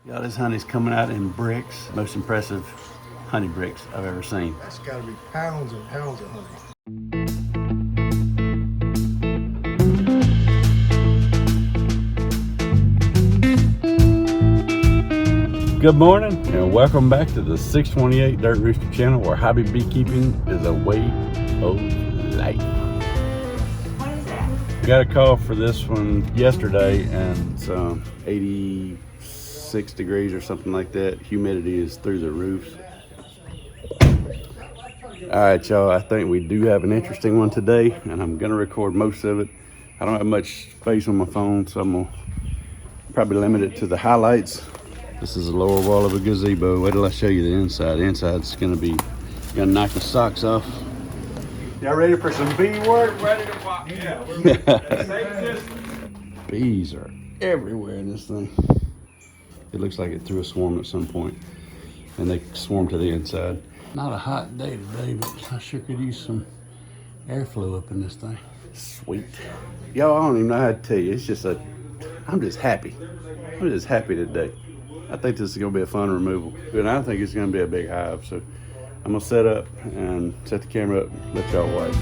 Y'all, this honey's coming out in bricks. Most impressive honey bricks I've ever seen. That's got to be pounds and pounds of honey. Good morning and welcome back to the 628 Dirt Rooster channel, where hobby beekeeping is a way of life. What is that? Got a call for this one yesterday and it's 86 degrees or something like that. Humidity is through the roof. All right, y'all, I think we do have an interesting one today and I'm gonna record most of it. I don't have much space on my phone, so I'm gonna probably limit it to the highlights. This is the lower wall of a gazebo. Wait till I show you the inside. The inside's gonna knock the socks off. Y'all ready for some bee work? Ready to pop. Yeah. Bees are everywhere in this thing. It looks like it threw a swarm at some point, and they swarmed to the inside. Not a hot day today, but I sure could use some airflow up in this thing. Sweet. Y'all, I don't even know how to tell you. I'm just happy. I'm just happy today. I think this is gonna be a fun removal. And I think it's gonna be a big hive. So I'm gonna set up and set the camera up and let y'all watch.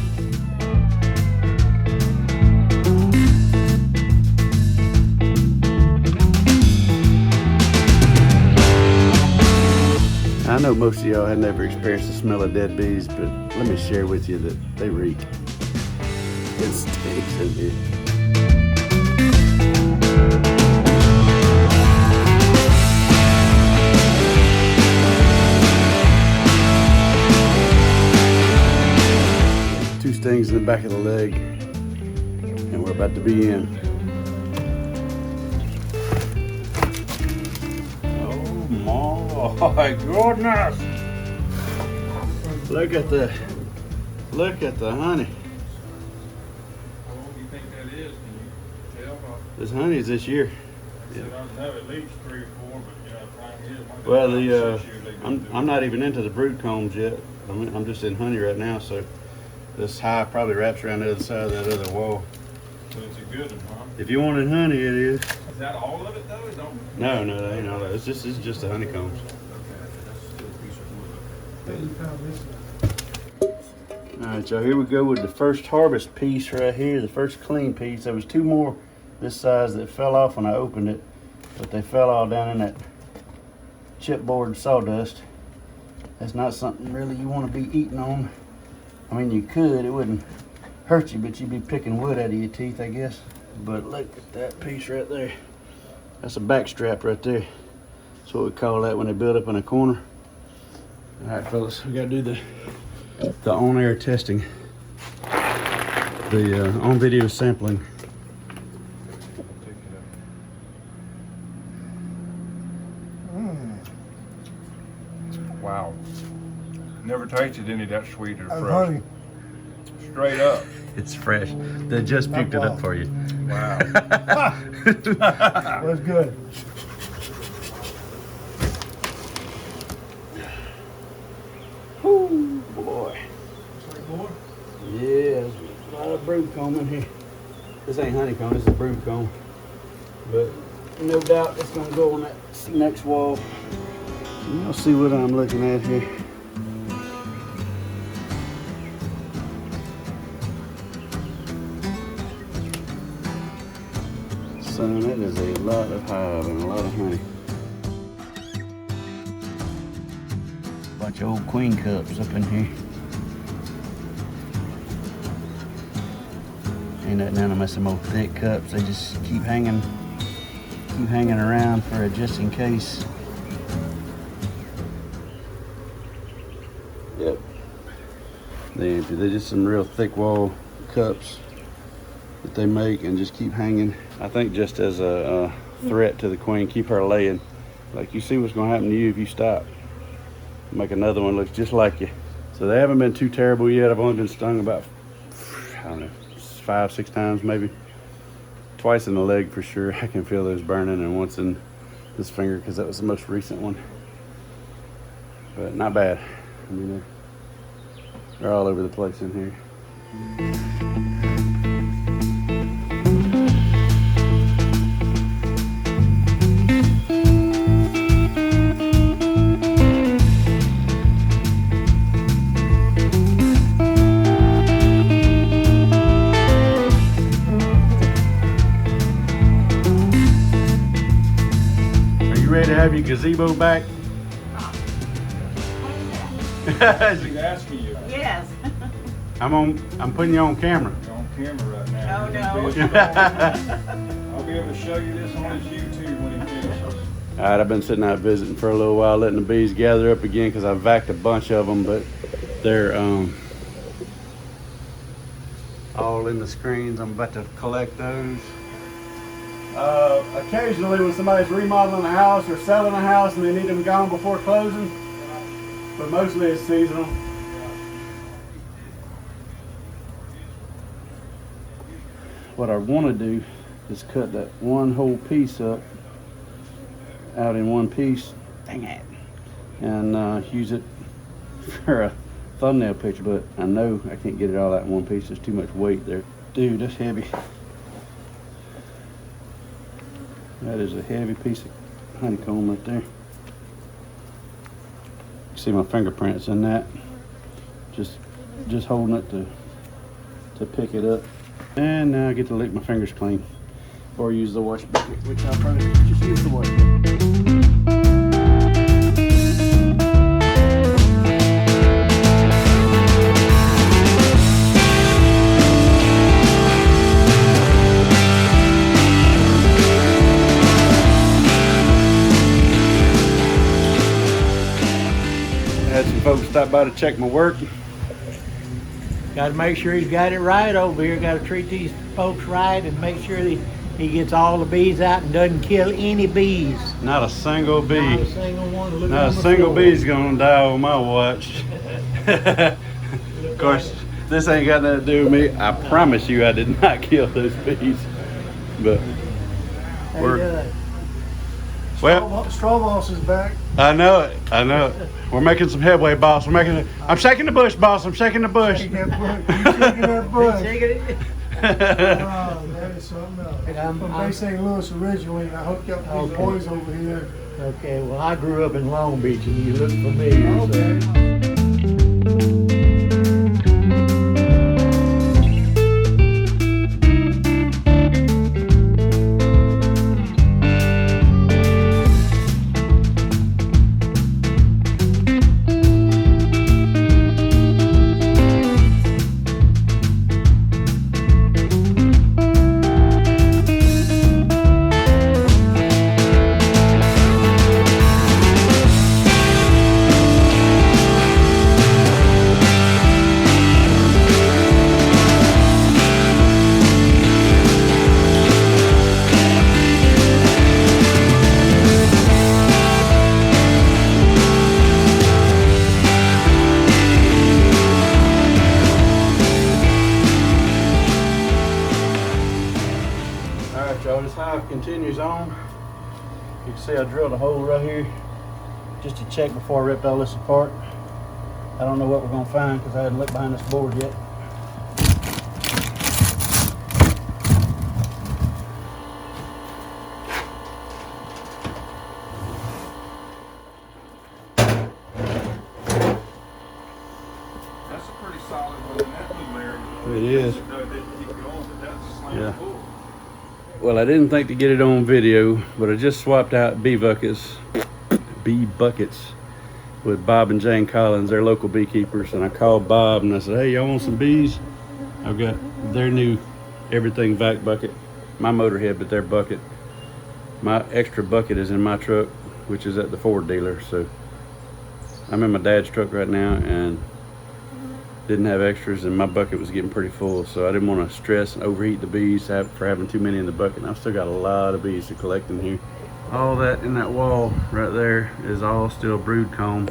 I know most of y'all have never experienced the smell of dead bees, but let me share with you that they reek. It stinks in here. Two stings in the back of the leg, and we're about to be in. Oh my goodness! Look at the honey. How long do you think that is? Can you tell? This honey is this year. I know at least 3 or 4, but Well, I'm not even into the brood combs yet. I'm just in honey right now, so this hive probably wraps around the other side of that other wall. So it's a good one, huh? If you wanted honey, it is. Is that all of it though? No, that ain't all that. It's just the honeycombs. All right, y'all, here we go with the first harvest piece right here, the first clean piece. There was 2 more this size that fell off when I opened it, but they fell all down in that chipboard sawdust. That's not something really you want to be eating on. I mean, you could, it wouldn't hurt you, but you'd be picking wood out of your teeth, I guess. But look at that piece right there. That's a back strap right there. That's what we call that when they build up in a corner. All right, fellas, we gotta do the on-air testing, the on-video sampling. Wow. Never tasted any that sweet or fresh. Honey. Straight up. It's fresh. They just picked it up for you. Wow. That's good. Whoo, boy. Yeah, there's a lot of brood comb in here. This ain't honeycomb, this is brood comb. But no doubt it's gonna go on that next wall. You'll see what I'm looking at here. Son, that is a lot of hive and a lot of honey. Bunch of old queen cups up in here. Ain't that none of them some old thick cups. They just keep hanging around for a just in case. Yep. They're just some real thick wall cups that they make and just keep hanging. I think just as a threat to the queen, keep her laying. Like, you see what's gonna happen to you if you stop. Make another one look just like you. So they haven't been too terrible yet. I've only been stung about, I don't know, 5, 6 times maybe. Twice in the leg for sure. I can feel those burning, and once in this finger because that was the most recent one. But not bad. I mean, they're all over the place in here. ready to have your gazebo back? What is that? She's asking you. Yes. I'm putting you on camera. You're on camera right now. Oh, no. I'll be able to show you this on his YouTube when he finishes. All right, I've been sitting out visiting for a little while, letting the bees gather up again because I vacuumed a bunch of them, but they're all in the screens. I'm about to collect those. Occasionally when somebody's remodeling a house or selling a house and they need them gone before closing, but mostly it's seasonal. What I want to do is cut that one whole piece up out in one piece, dang it, and use it for a thumbnail picture, but I know I can't get it all out in one piece. There's too much weight there. Dude, that's heavy. That is a heavy piece of honeycomb right there. You see my fingerprints in that. Just holding it to pick it up. And now I get to lick my fingers clean. Or use the wash bucket, which I'll probably just use the wash bucket. Had some folks stop by to check my work. Got to make sure he's got it right over here. Got to treat these folks right and make sure that he gets all the bees out and doesn't kill any bees. Not a single bee. Not a single one. Look Not on a the single floor. bee's gonna die on my watch. Of course, this ain't got nothing to do with me. I promise you I did not kill those bees. But How we're- you doing? well, Straw boss is back. I know it. I know it. We're making some headway, boss. We're making it. I'm shaking the bush, boss. I'm shaking the bush. Shake that bush. You shaking that bush. Shaking it? Oh, that is something else. I'm- From I'm- Bay St. Louis originally, and I hooked up with these Okay. boys over here. Okay, well, I grew up in Long Beach and you look familiar. Okay. Alright, y'all, this hive continues on. You can see I drilled a hole right here just to check before I ripped all this apart. I don't know what we're gonna find because I hadn't looked behind this board yet. That's a pretty solid one in that little area. It is. No, they keep going, but that's slam Yeah. full. Well, I didn't think to get it on video, but I just swapped out bee buckets with Bob and Jane Collins, they're local beekeepers, and I called Bob and I said, hey, y'all want some bees? I've got their new everything vac bucket, my motorhead, but their bucket. My extra bucket is in my truck, which is at the Ford dealer, so I'm in my dad's truck right now and didn't have extras, and my bucket was getting pretty full, so I didn't want to stress and overheat the bees for having too many in the bucket. And I've still got a lot of bees to collect in here. All that in that wall right there is all still brood comb.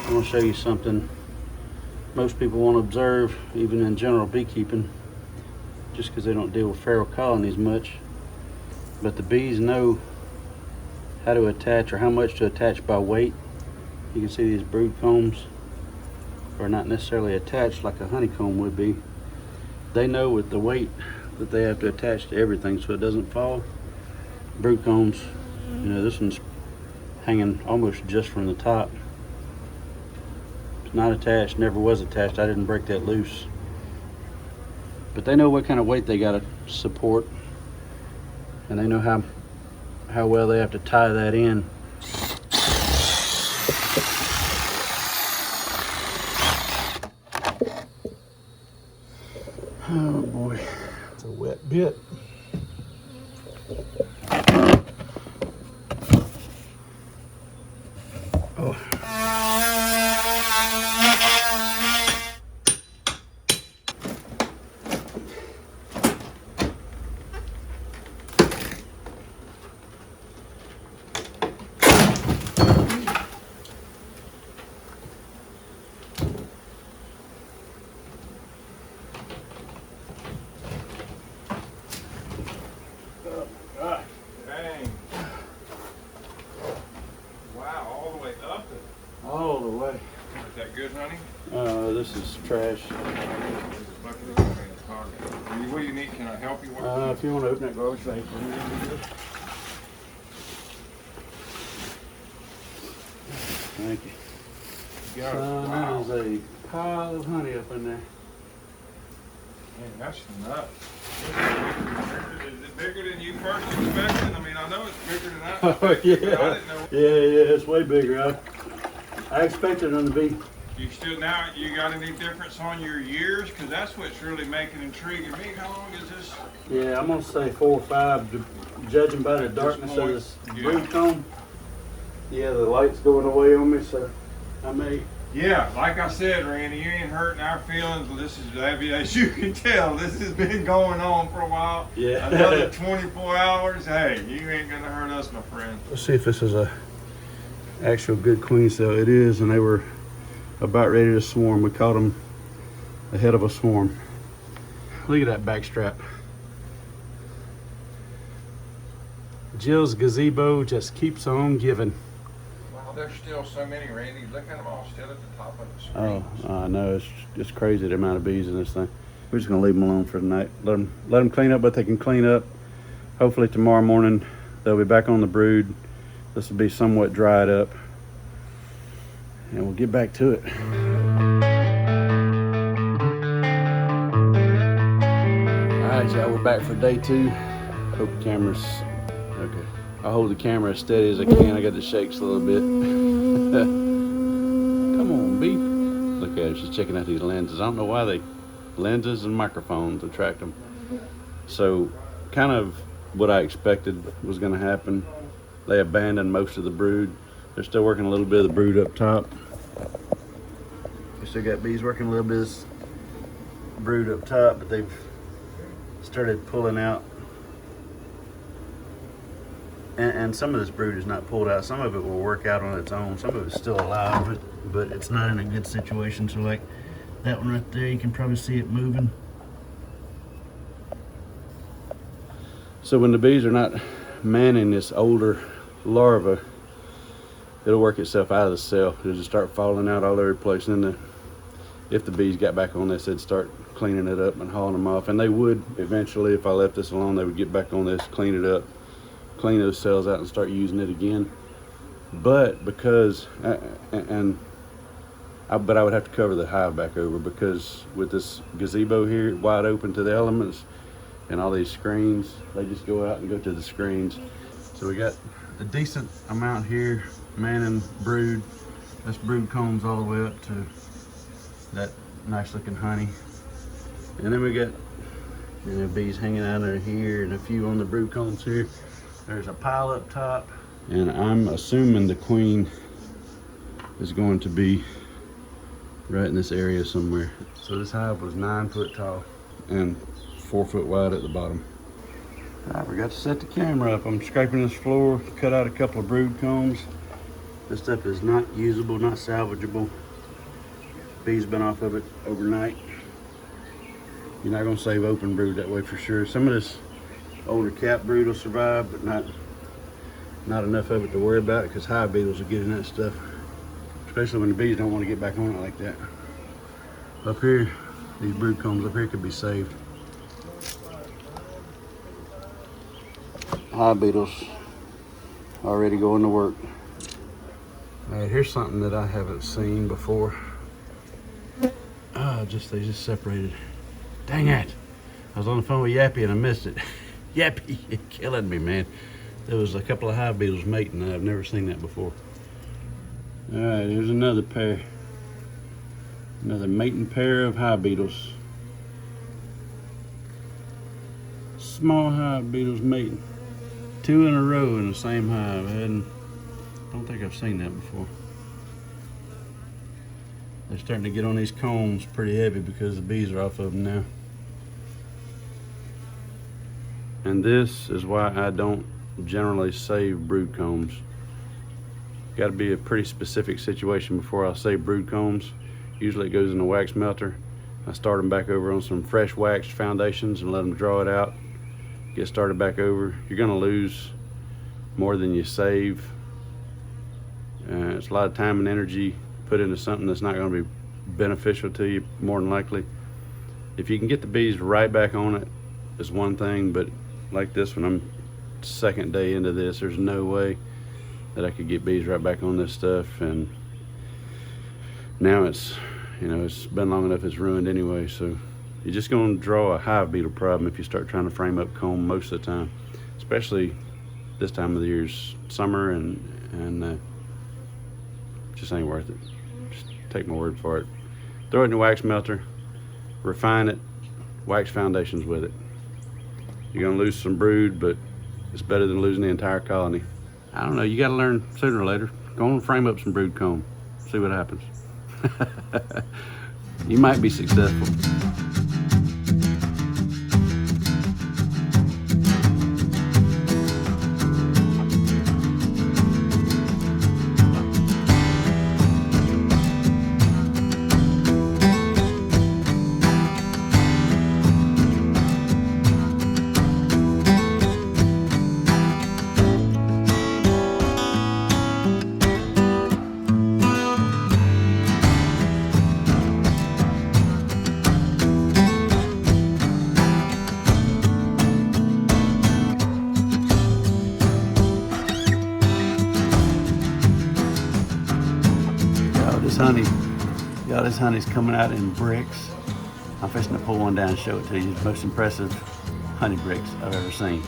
I want to show you something most people won't observe, even in general beekeeping, just because they don't deal with feral colonies much. But the bees know how to attach, or how much to attach by weight. You can see these brood combs are not necessarily attached like a honeycomb would be. They know with the weight that they have to attach to everything so it doesn't fall. Brood combs, you know, this one's hanging almost just from the top. It's not attached, never was attached. I didn't break that loose. But they know what kind of weight they gotta support, and they know how well they have to tie that in. Oh boy, it's a wet bit. Oh. Dang. Wow, all the way up it. All the way. Is that good, honey? This is trash. What do you need? Can I help you? If you want to open that garbage bag for me, thank you. Wow. There's a pile of honey up in there. Man, that's nuts. Is it bigger than you first expected? I mean, I know it's bigger than I expected, but I didn't know. Yeah, it's way bigger. I expected them to be. You still now, you got any difference on your years? Because that's what's really making intriguing me. How long is this? Yeah, I'm gonna say 4 or 5, judging by the darkness of this brood comb. Yeah, the light's going away on me, so I may. Yeah, like I said, Randy, you ain't hurting our feelings. This is, as you can tell, this has been going on for a while. Yeah. Another 24 hours. Hey, you ain't gonna hurt us, my friend. Let's see if this is a actual good queen cell. It is, and they were about ready to swarm. We caught them ahead of a swarm. Look at that back strap. Jill's gazebo just keeps on giving. Wow, there's still so many, Randy. Look at them all still at the top of the screen. Oh, I know. It's crazy the amount of bees in this thing. We're just gonna leave them alone for the night. Let them clean up what they can clean up. Hopefully tomorrow morning they'll be back on the brood. This will be somewhat dried up, and we'll get back to it. All right, y'all, we're back for day 2. Hope the camera's okay. I'll hold the camera as steady as I can. I got the shakes a little bit. Come on, beep. Look at her, she's checking out these lenses. I don't know why lenses and microphones attract them. So, kind of what I expected was gonna happen. They abandoned most of the brood. They're still working a little bit of the brood up top. We still got bees working a little bit of this brood up top, but they've started pulling out. And some of this brood is not pulled out. Some of it will work out on its own. Some of it's still alive, but it's not in a good situation. So like that one right there, you can probably see it moving. So when the bees are not manning this older larva, it'll work itself out of the cell. It'll just start falling out all over the place. And then if the bees got back on this, they'd start cleaning it up and hauling them off. And they would eventually, if I left this alone, they would get back on this, clean it up, clean those cells out and start using it again. But because, but I would have to cover the hive back over, because with this gazebo here wide open to the elements and all these screens, they just go out and go to the screens. So we got a decent amount here, manning brood. This brood combs all the way up to that nice looking honey. And then we got, bees hanging out of here and a few on the brood combs here. There's a pile up top. And I'm assuming the queen is going to be right in this area somewhere. So this hive was 9 foot tall and 4 foot wide at the bottom. I forgot to set the camera up. I'm scraping this floor, cut out a couple of brood combs. This stuff is not usable, not salvageable. Bees been off of it overnight. You're not gonna save open brood that way for sure. Some of this older cap brood will survive, but not enough of it to worry about, because hive beetles will get in that stuff, especially when the bees don't want to get back on it like that. Up here, these brood combs up here could be saved. Hive beetles already going to work. All right, here's something that I haven't seen before. They just separated. Dang it! I was on the phone with Yappy and I missed it. Yappy, you're killing me, man. There was a couple of hive beetles mating. I've never seen that before. All right, here's another pair. Another mating pair of hive beetles. Small hive beetles mating. 2 in a row in the same hive. Don't think I've seen that before. They're starting to get on these combs pretty heavy because the bees are off of them now. And this is why I don't generally save brood combs. Got to be a pretty specific situation before I save brood combs. Usually it goes in a wax melter. I start them back over on some fresh waxed foundations and let them draw it out. Get started back over. You're gonna lose more than you save. It's a lot of time and energy put into something that's not gonna be beneficial to you, more than likely. If you can get the bees right back on it, is one thing, but like this one, I'm second day into this, there's no way that I could get bees right back on this stuff, and now it's, you know, it's been long enough it's ruined anyway. So you're just going to draw a hive beetle problem if you start trying to frame up comb most of the time, especially this time of the year, summer, and just ain't worth it. Just take my word for it. Throw it in the wax melter, refine it, wax foundations with it. You're going to lose some brood, but it's better than losing the entire colony. I don't know, you got to learn sooner or later. Go on and frame up some brood comb, see what happens. You might be successful. This honey's coming out in bricks. I'm fixing to pull one down and show it to you. It's the most impressive honey bricks I've ever seen.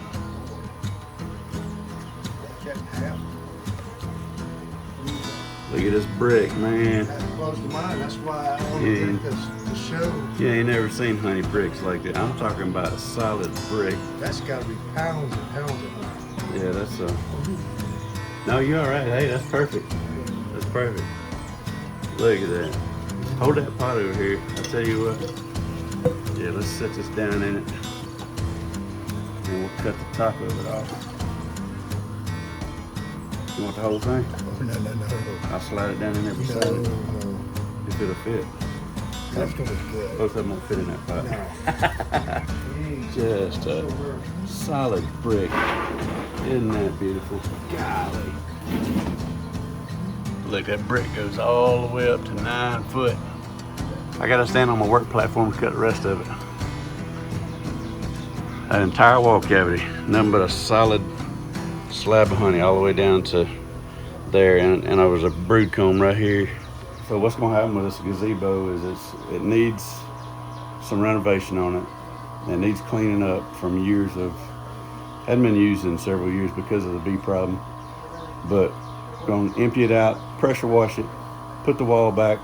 Look at this brick, man. That's close to mine. That's why I wanted to show. You ain't never seen honey bricks like that. I'm talking about a solid brick. That's got to be pounds and pounds of honey. Yeah, that's no, you're all right. Hey, that's perfect. That's perfect. Look at that. Hold that pot over here. I'll tell you what. Yeah, let's set this down in it. And we'll cut the top of it off. You want the whole thing? Oh, no. I'll slide it down in there beside it. No. If it'll fit. That's going to be good. Both of them won't fit in that pot. No. Just a solid brick. Isn't that beautiful? Golly. Look, that brick goes all the way up to 9 foot. I gotta stand on my work platform to cut the rest of it. An entire wall cavity, nothing but a solid slab of honey all the way down to there, and there was a brood comb right here. So what's gonna happen with this gazebo is it needs some renovation on it. It needs cleaning up from years of, hadn't been used in several years because of the bee problem, but gonna empty it out, pressure wash it, put the wall back.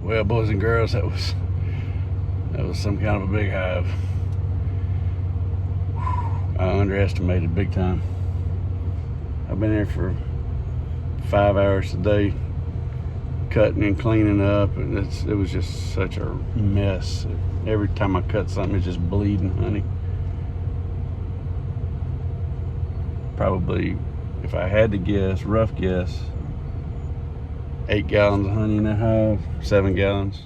Well, boys and girls, that was some kind of a big hive. I underestimated big time. I've been here for 5 hours a day, cutting and cleaning up, and it was just such a mess. Every time I cut something, it's just bleeding honey. Probably, if I had to guess, rough guess, 8 gallons of honey in that hive, 7 gallons.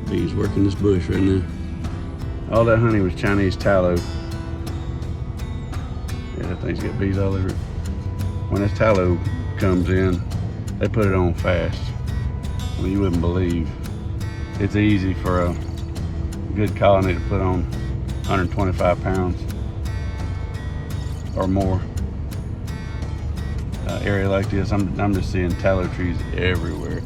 Bees working this bush right now. All that honey was Chinese tallow. Yeah, that thing's got bees all over it. When this tallow comes in, they put it on fast. Well, you wouldn't believe. It's easy for a good colony to put on 125 pounds or more. Area like this, I'm just seeing tallow trees everywhere.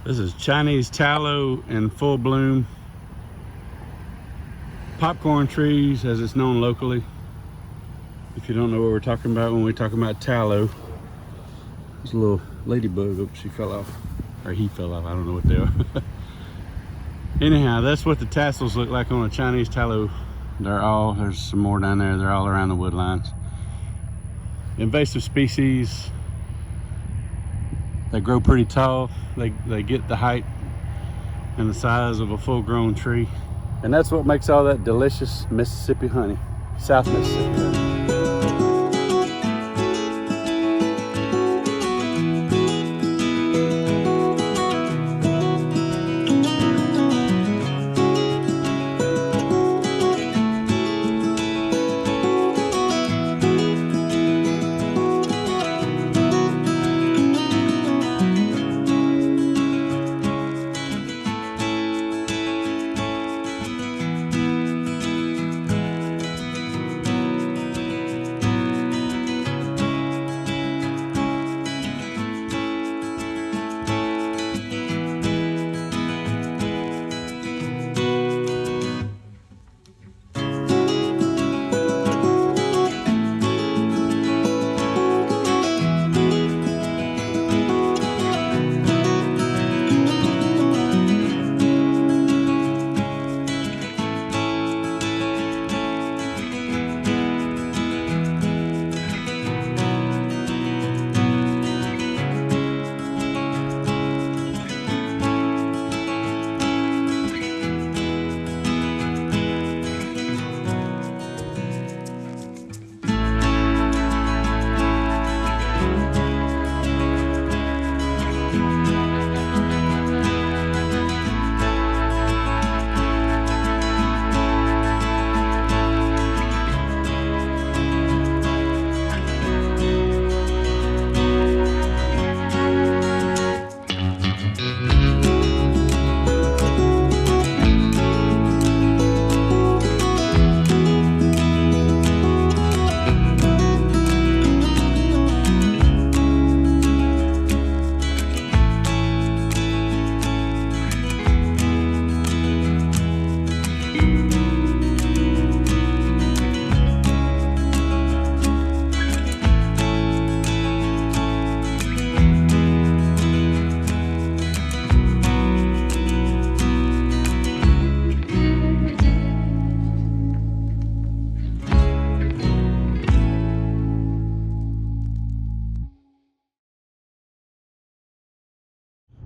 This is Chinese tallow in full bloom. Popcorn trees, as it's known locally. If you don't know what we're talking about when we're talking about tallow, there's a little ladybug. Oops, she fell off, or he fell off. I don't know what they are. Anyhow, that's what the tassels look like on a Chinese tallow. There's some more down there. They're all around the wood lines. Invasive species. They grow pretty tall. They get the height and the size of a full-grown tree. And that's what makes all that delicious Mississippi honey, South Mississippi honey.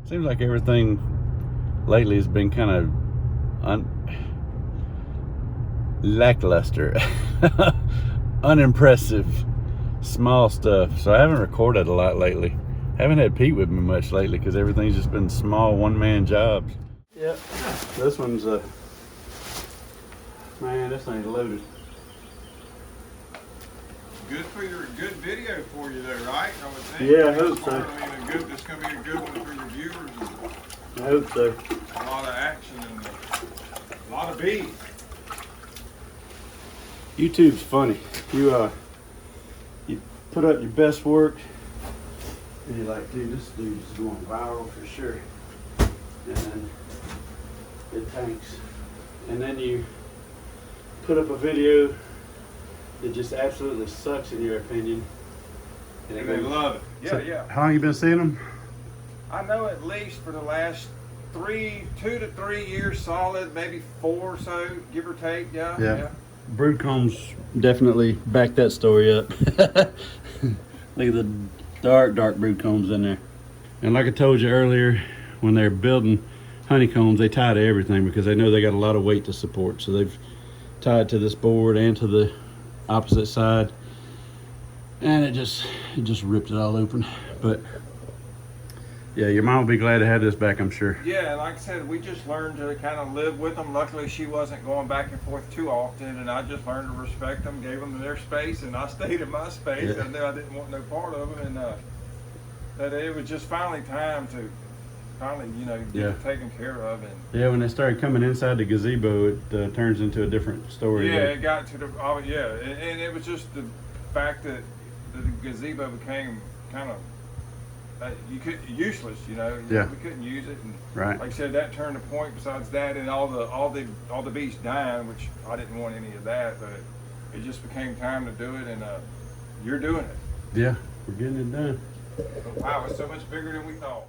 Seems like everything lately has been kind of lackluster, unimpressive, small stuff. So I haven't recorded a lot lately. Haven't had Pete with me much lately because everything's just been small one-man jobs. Yep. This one's man, this thing's loaded. Good video for you though, right? I would think. Yeah, I hope so. I mean, it's gonna be a good one for your viewers. I hope so. A lot of action and a lot of bees. YouTube's funny. You put up your best work and you're like, dude, this dude's going viral for sure. And then it tanks. And then you put up a video that just absolutely sucks in your opinion. And they love it. Yeah, So, yeah. how long you been seeing them? I know at least for the last 2 to 3 years solid, maybe 4 or so, give or take. Yeah. Broodcombs definitely back that story up. Look at the dark broodcombs in there. And like I told you earlier, when they're building honeycombs, they tie to everything because they know they got a lot of weight to support. So they've tied to this board and to the opposite side, and it just ripped it all open. But yeah, your mom will be glad to have this back, I'm sure. Yeah, like I said, we just learned to kind of live with them. Luckily, she wasn't going back and forth too often, and I just learned to respect them, gave them their space, and I stayed in my space. Yeah. I knew I didn't want no part of them, and that it was just finally time to you know, get Yeah. it taken care of. And Yeah, when they started coming inside the gazebo, it turns into a different story. yeah, it got to the and it was just the fact that the gazebo became kind of useless, you know. Yeah. We couldn't use it, and Right. like I said, that turned the point. Besides that, and all the bees dying, which I didn't want any of that, but it just became time to do it, and you're doing it. Yeah, we're getting it done. Wow, it's so much bigger than we thought.